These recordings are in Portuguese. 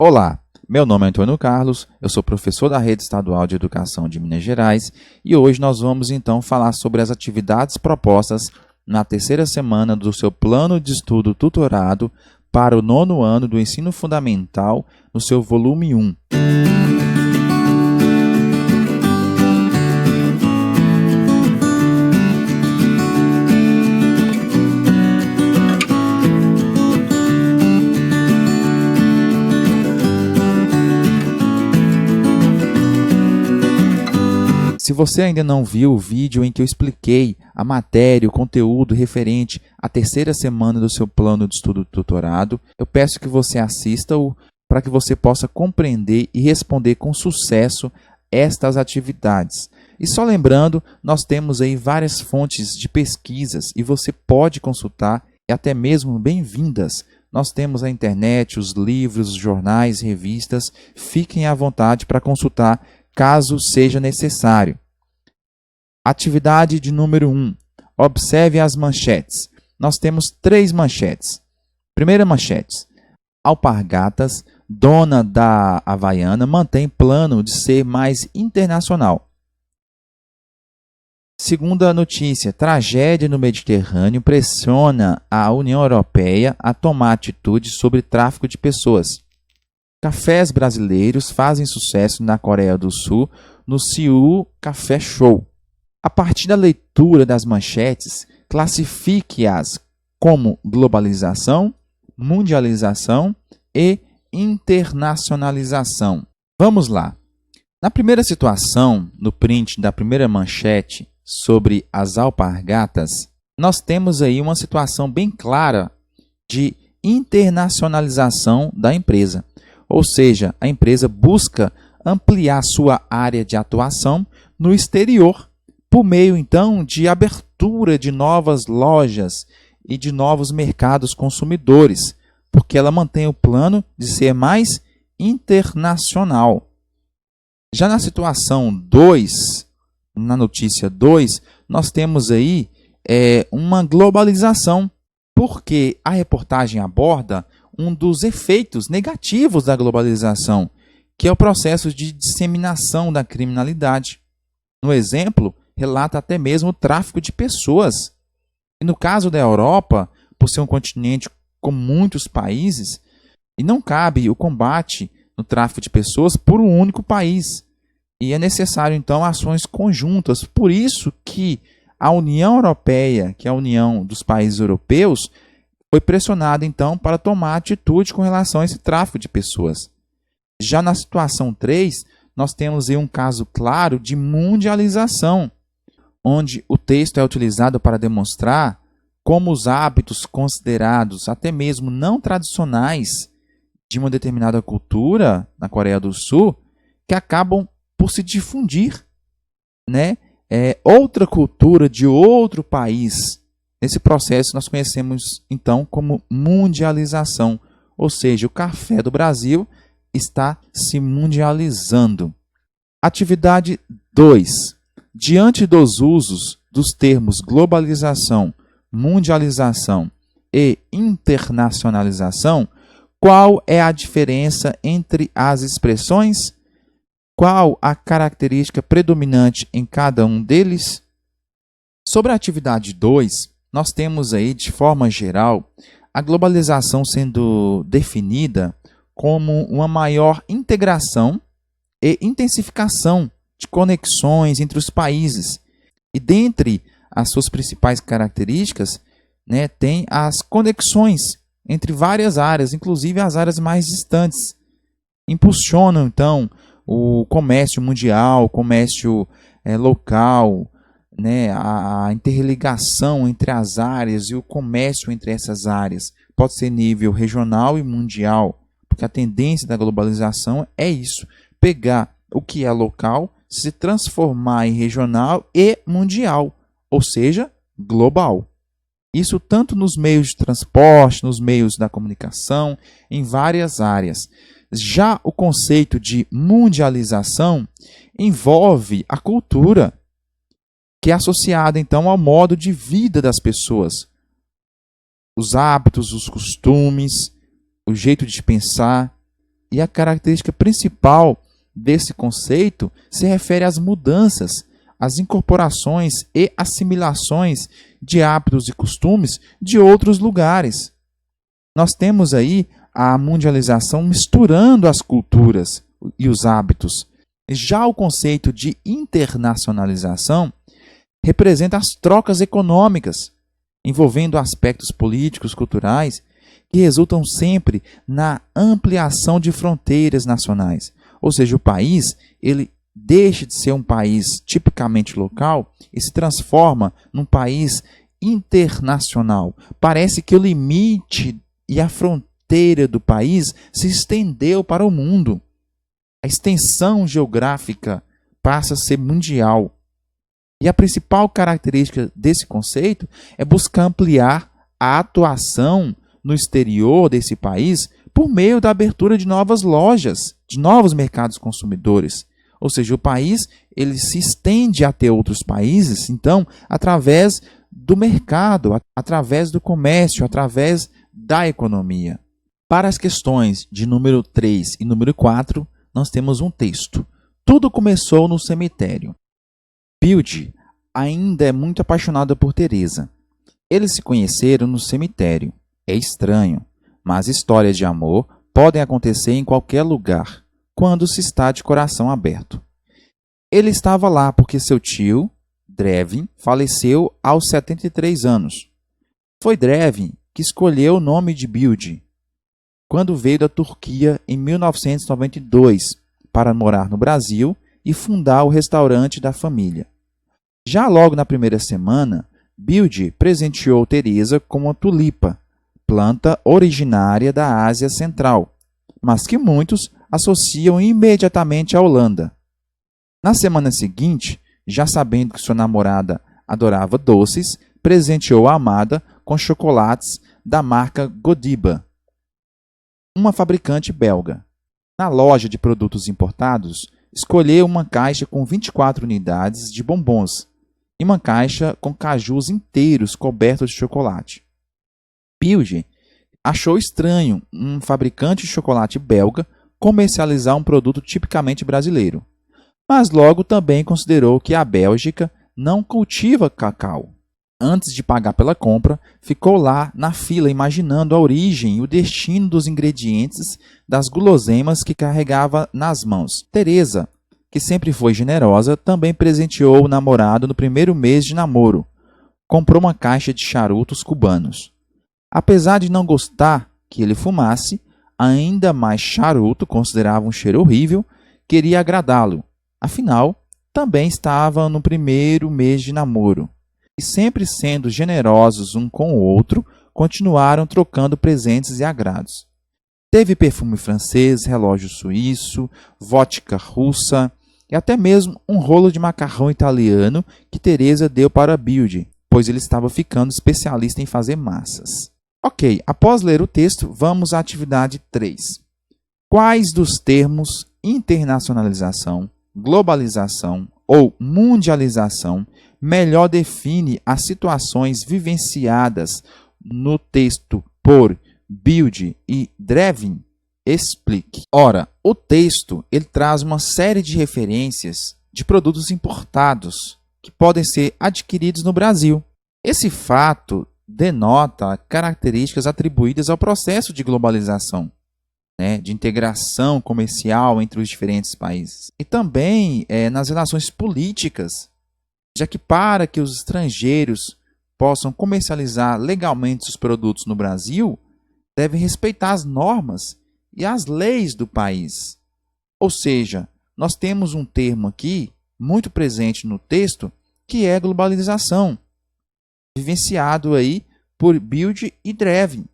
Olá, meu nome é Antônio Carlos, eu sou professor da Rede Estadual de Educação de Minas Gerais e hoje nós vamos então falar sobre as atividades propostas na terceira semana do seu plano de estudo tutorado para o nono ano do ensino fundamental no seu volume 1. Se você ainda não viu o vídeo em que eu expliquei a matéria, o conteúdo referente à terceira semana do seu plano de estudo tutorado, eu peço que você assista-o para que você possa compreender e responder com sucesso estas atividades. E só lembrando, nós temos aí várias fontes de pesquisas e você pode consultar e até mesmo bem-vindas. Nós temos a internet, os livros, os jornais, revistas. Fiquem à vontade para consultar caso seja necessário. Atividade de número 1. Observe as manchetes. Nós temos 3 manchetes. Primeira manchete. Alpargatas, dona da Havaiana, mantém plano de ser mais internacional. Segunda notícia. Tragédia no Mediterrâneo pressiona a União Europeia a tomar atitude sobre tráfico de pessoas. Cafés brasileiros fazem sucesso na Coreia do Sul no Seoul Café Show. A partir da leitura das manchetes, classifique-as como globalização, mundialização e internacionalização. Vamos lá. Na primeira situação, no print da primeira manchete sobre as alpargatas, nós temos aí uma situação bem clara de internacionalização da empresa. Ou seja, a empresa busca ampliar sua área de atuação no exterior, por meio, então, de abertura de novas lojas e de novos mercados consumidores, porque ela mantém o plano de ser mais internacional. Já na situação 2, na notícia 2, nós temos aí uma globalização, porque a reportagem aborda um dos efeitos negativos da globalização, que é o processo de disseminação da criminalidade. No exemplo, relata até mesmo o tráfico de pessoas. E no caso da Europa, por ser um continente com muitos países, e não cabe o combate no tráfico de pessoas por um único país. E é necessário, então, ações conjuntas. Por isso que a União Europeia, que é a União dos Países Europeus, foi pressionada, então, para tomar atitude com relação a esse tráfico de pessoas. Já na situação 3, nós temos aí um caso claro de mundialização, onde o texto é utilizado para demonstrar como os hábitos considerados até mesmo não tradicionais de uma determinada cultura na Coreia do Sul, que acabam por se difundir, né? Outra cultura de outro país. Nesse processo, nós conhecemos, então, como mundialização, ou seja, o café do Brasil está se mundializando. Atividade 2. Diante dos usos dos termos globalização, mundialização e internacionalização, qual é a diferença entre as expressões? Qual a característica predominante em cada um deles? Sobre a atividade 2, nós temos aí, de forma geral, a globalização sendo definida como uma maior integração e intensificação de conexões entre os países. E dentre as suas principais características, tem as conexões entre várias áreas, inclusive as áreas mais distantes. Impulsionam, então, o comércio mundial, o comércio local, a interligação entre as áreas e o comércio entre essas áreas. Pode ser nível regional e mundial, porque a tendência da globalização é isso, pegar o que é local, se transformar em regional e mundial, ou seja, global. Isso tanto nos meios de transporte, nos meios da comunicação, em várias áreas. Já o conceito de mundialização envolve a cultura, que é associada, então, ao modo de vida das pessoas. Os hábitos, os costumes, o jeito de pensar, E a característica principal desse conceito se refere às mudanças, às incorporações e assimilações de hábitos e costumes de outros lugares. Nós temos aí a mundialização misturando as culturas e os hábitos. Já o conceito de internacionalização representa as trocas econômicas, envolvendo aspectos políticos, culturais, que resultam sempre na ampliação de fronteiras nacionais. Ou seja, o país ele deixa de ser um país tipicamente local e se transforma num país internacional. Parece que o limite e a fronteira do país se estendeu para o mundo. A extensão geográfica passa a ser mundial. E a principal característica desse conceito é buscar ampliar a atuação no exterior desse país por meio da abertura de novas lojas, de novos mercados consumidores. Ou seja, o país ele se estende até outros países, então, através do mercado, através do comércio, através da economia. Para as questões de número 3 e número 4, nós temos um texto. Tudo começou no cemitério. Build ainda é muito apaixonada por Teresa. Eles se conheceram no cemitério. É estranho, mas histórias de amor podem acontecer em qualquer lugar, quando se está de coração aberto. Ele estava lá porque seu tio, Drevin, faleceu aos 73 anos. Foi Drevin que escolheu o nome de Build quando veio da Turquia em 1992 para morar no Brasil e fundar o restaurante da família. Já logo na primeira semana, Build presenteou Teresa com uma tulipa, planta originária da Ásia Central, mas que muitos associam imediatamente à Holanda. Na semana seguinte, já sabendo que sua namorada adorava doces, presenteou a amada com chocolates da marca Godiva, uma fabricante belga. Na loja de produtos importados, escolheu uma caixa com 24 unidades de bombons e uma caixa com cajus inteiros cobertos de chocolate. Build achou estranho um fabricante de chocolate belga comercializar um produto tipicamente brasileiro, mas logo também considerou que a Bélgica não cultiva cacau. Antes de pagar pela compra, ficou lá na fila imaginando a origem e o destino dos ingredientes das guloseimas que carregava nas mãos. Teresa, que sempre foi generosa, também presenteou o namorado no primeiro mês de namoro. Comprou uma caixa de charutos cubanos. Apesar de não gostar que ele fumasse, ainda mais charuto, considerava um cheiro horrível, queria agradá-lo. Afinal, também estava no primeiro mês de namoro. E sempre sendo generosos um com o outro, continuaram trocando presentes e agrados. Teve perfume francês, relógio suíço, vodka russa e até mesmo um rolo de macarrão italiano que Teresa deu para Build, pois ele estava ficando especialista em fazer massas. Ok, após ler o texto, vamos à atividade 3. Quais dos termos internacionalização, globalização ou mundialização melhor define as situações vivenciadas no texto por Build e Drevin? Explique. Ora, o texto ele traz uma série de referências de produtos importados que podem ser adquiridos no Brasil. Esse fato denota características atribuídas ao processo de globalização, de integração comercial entre os diferentes países. E também nas relações políticas, já que para que os estrangeiros possam comercializar legalmente os produtos no Brasil, devem respeitar as normas e as leis do país. Ou seja, nós temos um termo aqui, muito presente no texto, que é globalização, vivenciado aí por Build e Drevin.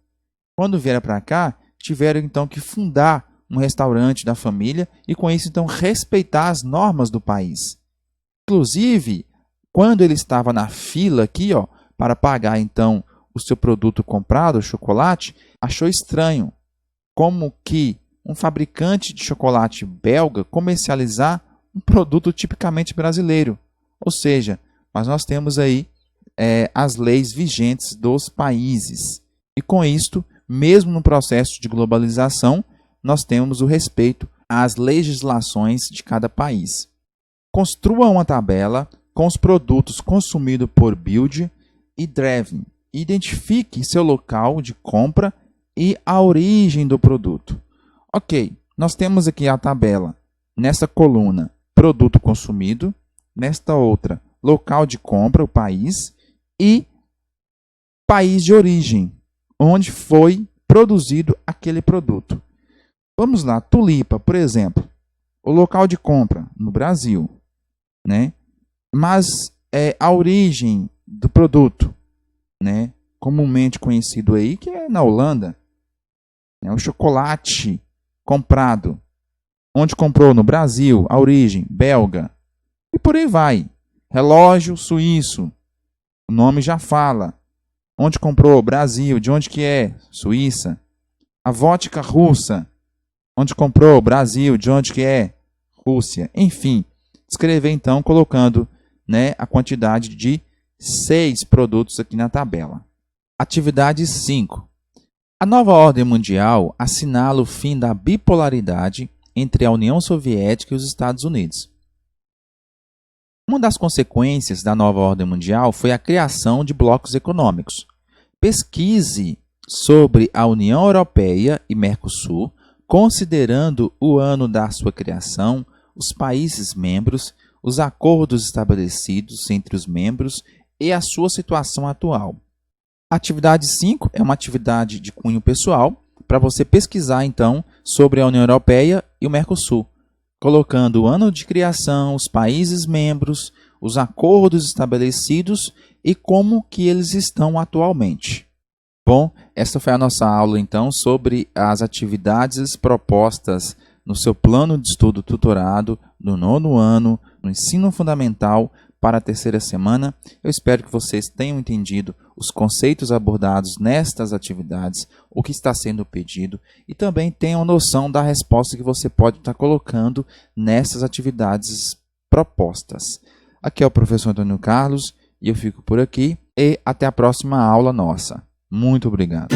Quando vieram para cá, tiveram então que fundar um restaurante da família e com isso então respeitar as normas do país. Inclusive, quando ele estava na fila aqui, para pagar então o seu produto comprado, o chocolate, achou estranho como que um fabricante de chocolate belga comercializar um produto tipicamente brasileiro. Ou seja, mas nós temos aí as leis vigentes dos países. E com isto, mesmo no processo de globalização, nós temos o respeito às legislações de cada país. Construa uma tabela com os produtos consumidos por Build e Driving. Identifique seu local de compra e a origem do produto. Ok, nós temos aqui a tabela. Nessa coluna, produto consumido. Nesta outra, local de compra, o país. E país de origem, onde foi produzido aquele produto. Vamos lá, tulipa, por exemplo. O local de compra no Brasil, né? Mas a origem do produto, né? Comumente conhecido aí, que é na Holanda. O chocolate comprado. Onde comprou? No Brasil. A origem, belga. E por aí vai. Relógio suíço. O nome já fala. Onde comprou? Brasil. De onde que é? Suíça. A vodka russa. Onde comprou? Brasil. De onde que é? Rússia. Enfim, escrever então colocando, né, a quantidade de 6 produtos aqui na tabela. Atividade 5. A nova ordem mundial assinala o fim da bipolaridade entre a União Soviética e os Estados Unidos. Uma das consequências da nova ordem mundial foi a criação de blocos econômicos. Pesquise sobre a União Europeia e Mercosul, considerando o ano da sua criação, os países membros, os acordos estabelecidos entre os membros e a sua situação atual. A atividade 5 é uma atividade de cunho pessoal para você pesquisar, então, sobre a União Europeia e o Mercosul, colocando o ano de criação, os países membros, os acordos estabelecidos e como que eles estão atualmente. Bom, essa foi a nossa aula, então, sobre as atividades propostas no seu plano de estudo tutorado no 9º ano, no ensino fundamental, para a 3ª semana. Eu espero que vocês tenham entendido os conceitos abordados nestas atividades, o que está sendo pedido, e também tenham noção da resposta que você pode estar colocando nessas atividades propostas. Aqui é o professor Antônio Carlos, e eu fico por aqui, e até a próxima aula nossa. Muito obrigado.